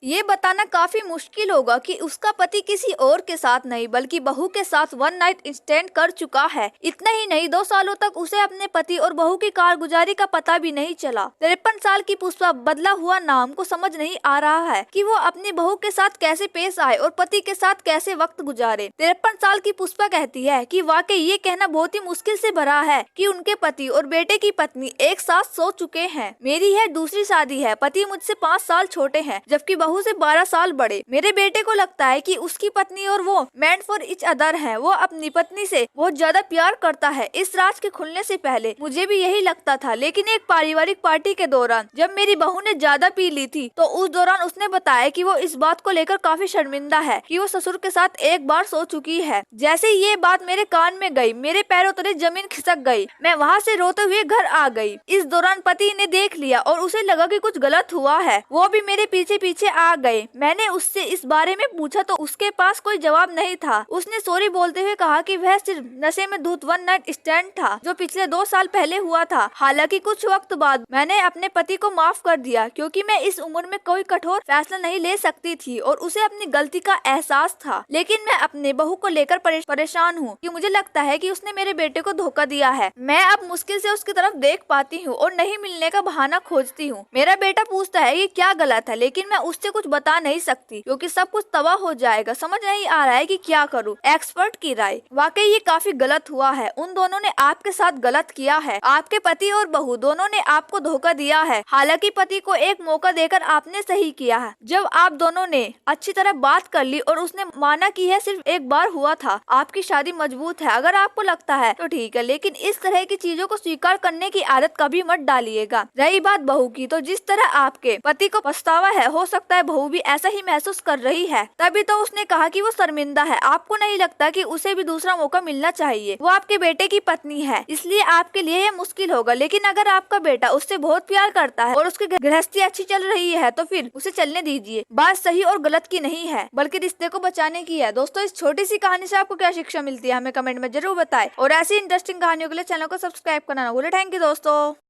ये बताना काफी मुश्किल होगा कि उसका पति किसी और के साथ नहीं बल्कि बहू के साथ वन नाइट स्टैंड कर चुका है। इतना ही नहीं, 2 सालों तक उसे अपने पति और बहू की कारगुजारी का पता भी नहीं चला। 53 साल की पुष्पा बदला हुआ नाम को समझ नहीं आ रहा है कि वो अपनी बहू के साथ कैसे पेश आए और पति के साथ कैसे वक्त गुजारे। 53 साल की पुष्पा कहती है कि वाकई ये कहना बहुत ही मुश्किल से भरा है कि उनके पति और बेटे की पत्नी एक साथ सो चुके हैं। मेरी यह दूसरी शादी है, पति मुझसे 5 साल छोटे हैं जबकि बहू से 12 साल बड़े। मेरे बेटे को लगता है कि उसकी पत्नी और वो मेंट फॉर ईच अदर है। वो अपनी पत्नी से बहुत ज्यादा प्यार करता है। इस राज के खुलने से पहले मुझे भी यही लगता था, लेकिन एक पारिवारिक पार्टी के दौरान जब मेरी बहू ने ज्यादा पी ली थी तो उस दौरान उसने बताया कि वो इस बात को लेकर काफी शर्मिंदा है कि वो ससुर के साथ एक बार सो चुकी है। जैसे ये बात मेरे कान में गई, मेरे पैरों तले जमीन खिसक गई। मैं वहाँ से रोते हुए घर आ गई। इस दौरान पति ने देख लिया और उसे लगा कि कुछ गलत हुआ है। वो भी मेरे पीछे पीछे आ गए। मैंने उससे इस बारे में पूछा तो उसके पास कोई जवाब नहीं था। उसने सॉरी बोलते हुए कहा कि वह सिर्फ नशे में धुत वन नाइट स्टैंड था जो पिछले 2 साल पहले हुआ था। हालांकि कुछ वक्त बाद मैंने अपने पति को माफ कर दिया क्योंकि मैं इस उम्र में कोई कठोर फैसला नहीं ले सकती थी और उसे अपनी गलती का एहसास था। लेकिन मैं अपने बहू को लेकर परेशान हूँ कि मुझे लगता है कि उसने मेरे बेटे को धोखा दिया है। मैं अब मुश्किल से उसकी तरफ देख पाती हूँ और नहीं मिलने का बहाना खोजती हूँ। मेरा बेटा पूछता है कि क्या गलत है, लेकिन मैं उससे कुछ बता नहीं सकती क्योंकि सब कुछ तबाह हो जाएगा। समझ नहीं आ रहा है कि क्या करूँ। एक्सपर्ट की राय, वाकई ये काफी गलत हुआ है। उन दोनों ने आपके साथ गलत किया है। आपके पति और बहू दोनों ने आपको धोखा दिया है। हालांकि पति को एक मौका देकर आपने सही किया है। जब आप दोनों ने अच्छी तरह बात कर ली और उसने माना कि यह सिर्फ एक बार हुआ था, आपकी शादी मजबूत है। अगर आपको लगता है तो ठीक है, लेकिन इस तरह की चीजों को स्वीकार करने की आदत कभी मत डालिएगा। रही बात बहू की, तो जिस तरह आपके पति को पछतावा है, हो सकता है बहू भी ऐसा ही महसूस कर रही है। तभी तो उसने कहा कि वो शर्मिंदा है। आपको नहीं लगता कि उसे भी दूसरा मौका मिलना चाहिए? वो आपके बेटे की पत्नी है, इसलिए आपके लिए यह मुश्किल होगा। लेकिन अगर आपका बेटा उससे बहुत प्यार करता है और उसकी गृहस्थी अच्छी चल रही है तो फिर उसे चलने दीजिए। बात सही और गलत की नहीं है बल्कि रिश्ते को बचाने की है। दोस्तों, इस छोटी सी कहानी से आपको क्या शिक्षा मिलती है हमें कमेंट में जरूर बताएं और ऐसी इंटरेस्टिंग कहानियों के लिए चैनल को सब्सक्राइब करना ना भूलें। थैंक यू दोस्तों।